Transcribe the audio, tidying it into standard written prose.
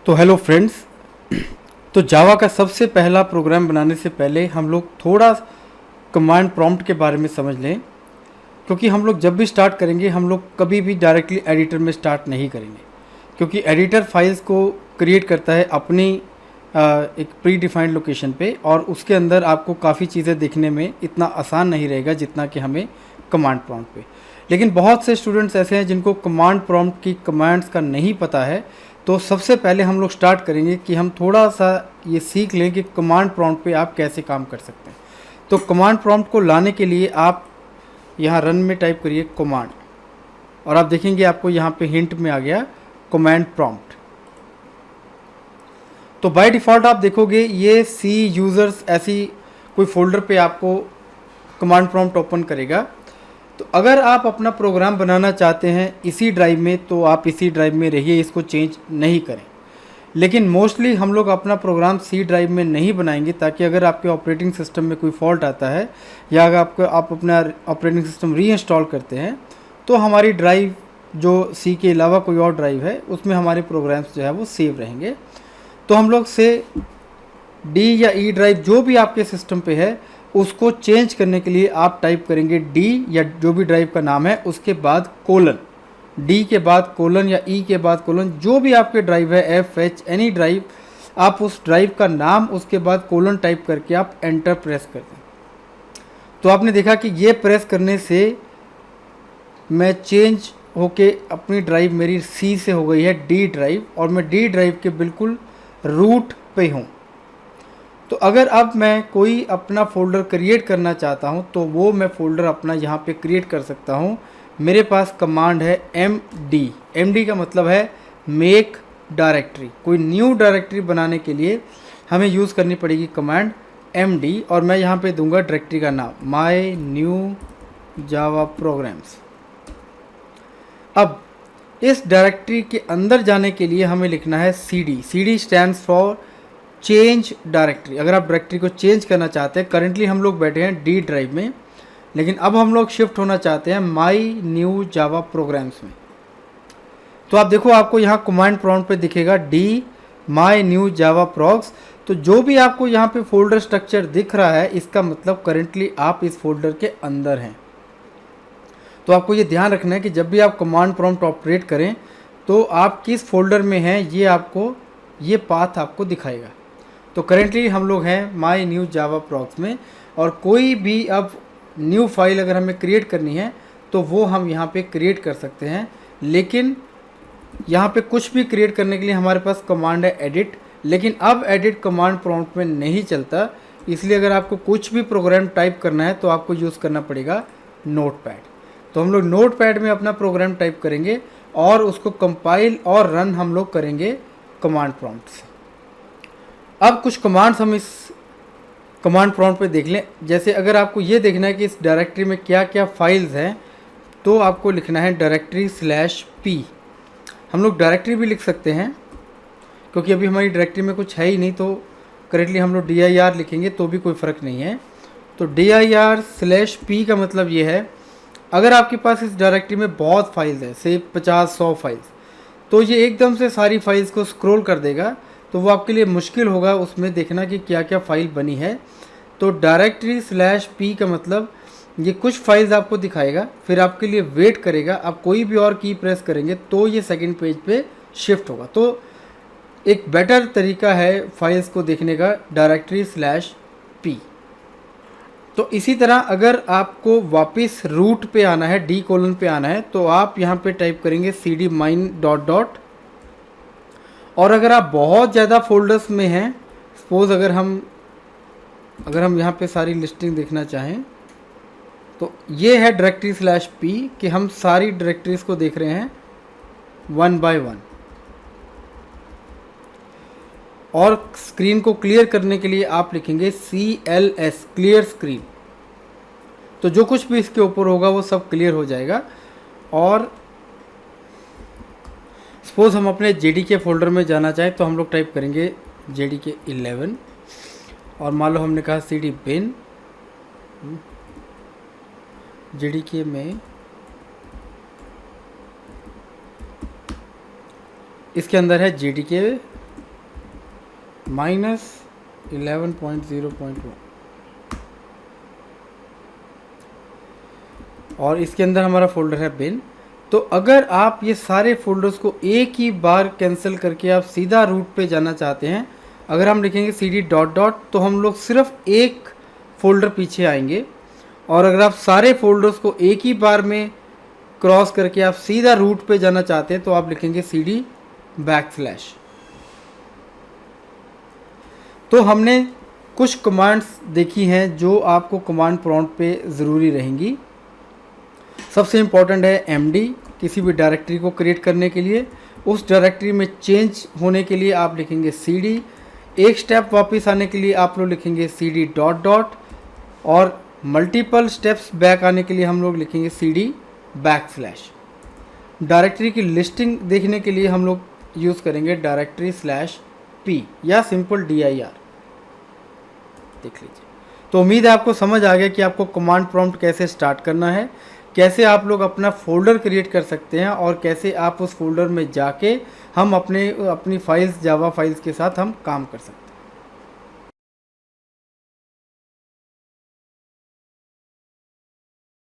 तो hello friends. तो जावा का सबसे पहला प्रोग्राम बनाने से पहले हम लोग थोड़ा कमांड प्रॉम्प्ट के बारे में समझ लें, क्योंकि हम लोग जब भी स्टार्ट करेंगे हम लोग कभी भी डायरेक्टली एडिटर में स्टार्ट नहीं करेंगे, क्योंकि एडिटर फाइल्स को क्रिएट करता है अपनी एक प्री डिफाइंड लोकेशन पे, और उसके अंदर आपको काफ़ी चीज़ें देखने में इतना आसान नहीं रहेगा जितना कि हमें कमांड प्रॉम्प्ट पे। लेकिन बहुत से स्टूडेंट्स ऐसे हैं जिनको कमांड प्रॉम्प्ट की कमांड्स का नहीं पता है। तो सबसे पहले हम लोग स्टार्ट करेंगे कि हम थोड़ा सा ये सीख लें कि कमांड प्रॉम्प्ट पे आप कैसे काम कर सकते हैं। तो कमांड प्रॉम्प्ट को लाने के लिए आप यहाँ रन में टाइप करिए कमांड, और आप देखेंगे आपको यहाँ पे हिंट में आ गया कमांड प्रॉम्प्ट। तो बाय डिफ़ॉल्ट आप देखोगे ये सी यूज़र्स ऐसी कोई फोल्डर पे आपको कमांड प्रॉम्प्ट ओपन करेगा। तो अगर आप अपना प्रोग्राम बनाना चाहते हैं इसी ड्राइव में तो आप इसी ड्राइव में रहिए, इसको चेंज नहीं करें। लेकिन मोस्टली हम लोग अपना प्रोग्राम सी ड्राइव में नहीं बनाएंगे, ताकि अगर आपके ऑपरेटिंग सिस्टम में कोई फॉल्ट आता है या अगर आप अपना ऑपरेटिंग सिस्टम रीइंस्टॉल करते हैं तो हमारी ड्राइव जो सी के अलावा कोई और ड्राइव है उसमें हमारे प्रोग्राम्स जो है वो सेव रहेंगे। तो हम लोग से डी या ई ड्राइव जो भी आपके सिस्टम पे है उसको चेंज करने के लिए आप टाइप करेंगे डी या जो भी ड्राइव का नाम है उसके बाद कोलन, डी के बाद कोलन या ई के बाद कोलन, जो भी आपके ड्राइव है एफ एच एनी ड्राइव, आप उस ड्राइव का नाम उसके बाद कोलन टाइप करके आप एंटर प्रेस कर दें। तो आपने देखा कि ये प्रेस करने से मैं चेंज होके अपनी ड्राइव मेरी सी से हो गई है डी ड्राइव, और मैं डी ड्राइव के बिल्कुल रूट पे हूँ। तो अगर अब मैं कोई अपना फ़ोल्डर क्रिएट करना चाहता हूँ तो वो मैं फ़ोल्डर अपना यहाँ पे क्रिएट कर सकता हूँ। मेरे पास कमांड है MD का मतलब है मेक डायरेक्टरी। कोई न्यू डायरेक्टरी बनाने के लिए हमें यूज़ करनी पड़ेगी कमांड MD, और मैं यहाँ पे दूंगा डायरेक्टरी का नाम माई न्यू जावा प्रोग्राम्स। अब इस डायरेक्टरी के अंदर जाने के लिए हमें लिखना है CD stands for change directory. अगर आप डायरेक्टरी को चेंज करना चाहते हैं, करेंटली हम लोग बैठे हैं डी ड्राइव में, लेकिन अब हम लोग शिफ्ट होना चाहते हैं माई न्यू जावा प्रोग्राम्स में। तो आप देखो आपको यहाँ कमांड प्रॉम्प्ट पे दिखेगा डी माई न्यू जावा प्रोग्स। तो जो भी आपको यहाँ पे फोल्डर स्ट्रक्चर दिख रहा है इसका मतलब करेंटली आप इस फोल्डर के अंदर हैं। तो आपको ये ध्यान रखना है कि जब भी आप कमांड प्रॉम्प्ट ऑपरेट करें तो आप किस फोल्डर में हैं ये आपको ये पाथ आपको दिखाएगा। तो करेंटली हम लोग हैं माई न्यू जावा प्रोग्स में, और कोई भी अब न्यू फाइल अगर हमें क्रिएट करनी है तो वो हम यहाँ पे क्रिएट कर सकते हैं। लेकिन यहाँ पे कुछ भी क्रिएट करने के लिए हमारे पास कमांड है एडिट, लेकिन अब एडिट कमांड प्रॉम्प्ट में नहीं चलता। इसलिए अगर आपको कुछ भी प्रोग्राम टाइप करना है तो आपको यूज़ करना पड़ेगा नोटपैड। तो हम लोग नोटपैड में अपना प्रोग्राम टाइप करेंगे और उसको कंपाइल और रन हम लोग करेंगे कमांड प्रॉम्प्ट से। अब कुछ कमांड्स हम इस कमांड प्रॉम्प्ट पे देख लें। जैसे अगर आपको ये देखना है कि इस डायरेक्टरी में क्या क्या फाइल्स हैं तो आपको लिखना है डायरेक्टरी/p। हम लोग डायरेक्टरी भी लिख सकते हैं क्योंकि अभी हमारी डायरेक्टरी में कुछ है ही नहीं, तो करेंटली हम लोग dir लिखेंगे तो भी कोई फ़र्क नहीं है। तो dir/p का मतलब ये है अगर आपके पास इस डायरेक्टरी में बहुत फाइल्स हैं, से 50-100 फाइल्स, तो ये एकदम से सारी फाइल्स को स्क्रॉल कर देगा, तो वो आपके लिए मुश्किल होगा उसमें देखना कि क्या क्या फ़ाइल बनी है। तो डायरेक्टरी/p का मतलब ये कुछ फाइल्स आपको दिखाएगा, फिर आपके लिए वेट करेगा, आप कोई भी और की प्रेस करेंगे तो ये सेकंड पेज पे शिफ्ट होगा। तो एक बेटर तरीका है फाइल्स को देखने का डायरेक्टरी/p। तो इसी तरह अगर आपको वापस रूट पे आना है, डी कोलन पे आना है, तो आप यहाँ पे टाइप करेंगे cd main ... और अगर आप बहुत ज़्यादा फोल्डर्स में हैं, सपोज़ अगर हम यहाँ पे सारी लिस्टिंग देखना चाहें तो ये है डायरेक्टरी/p कि हम सारी डायरेक्टरीज को देख रहे हैं 1 by 1। और स्क्रीन को क्लियर करने के लिए आप लिखेंगे CLS क्लियर स्क्रीन। तो जो कुछ भी इसके ऊपर होगा वो सब क्लियर हो जाएगा। और सपोज़ हम अपने JDK फोल्डर में जाना चाहें तो हम लोग टाइप करेंगे JDK 11, और मान लो हमने कहा CD bin JDK में इसके अंदर है JDK -11.0.1 और इसके अंदर हमारा फोल्डर है बिन। तो अगर आप ये सारे फोल्डर्स को एक ही बार कैंसिल करके आप सीधा रूट पे जाना चाहते हैं, अगर हम लिखेंगे cd डॉट डॉट तो हम लोग सिर्फ एक फ़ोल्डर पीछे आएंगे, और अगर आप सारे फोल्डर्स को एक ही बार में क्रॉस करके आप सीधा रूट पे जाना चाहते हैं तो आप लिखेंगे cd बैकस्लैश। तो हमने कुछ कमांड्स देखी हैं जो आपको कमांड प्रॉम्प्ट पे ज़रूरी रहेंगी। सबसे इम्पॉर्टेंट है md, किसी भी डायरेक्टरी को क्रिएट करने के लिए। उस डायरेक्टरी में चेंज होने के लिए आप लिखेंगे cd, एक स्टेप वापस आने के लिए आप लोग लिखेंगे cd डॉट डॉट, और मल्टीपल स्टेप्स बैक आने के लिए हम लोग लिखेंगे cd बैकस्लैश। डायरेक्टरी की लिस्टिंग देखने के लिए हम लोग यूज़ करेंगे directory/p या सिंपल dir। देख लीजिए। तो उम्मीद है आपको समझ आ गया कि आपको कमांड प्रॉम्प्ट कैसे स्टार्ट करना है, कैसे आप लोग अपना फोल्डर क्रिएट कर सकते हैं, और कैसे आप उस फोल्डर में जाके हम अपनी फाइल्स, जावा फाइल्स के साथ हम काम कर सकते हैं।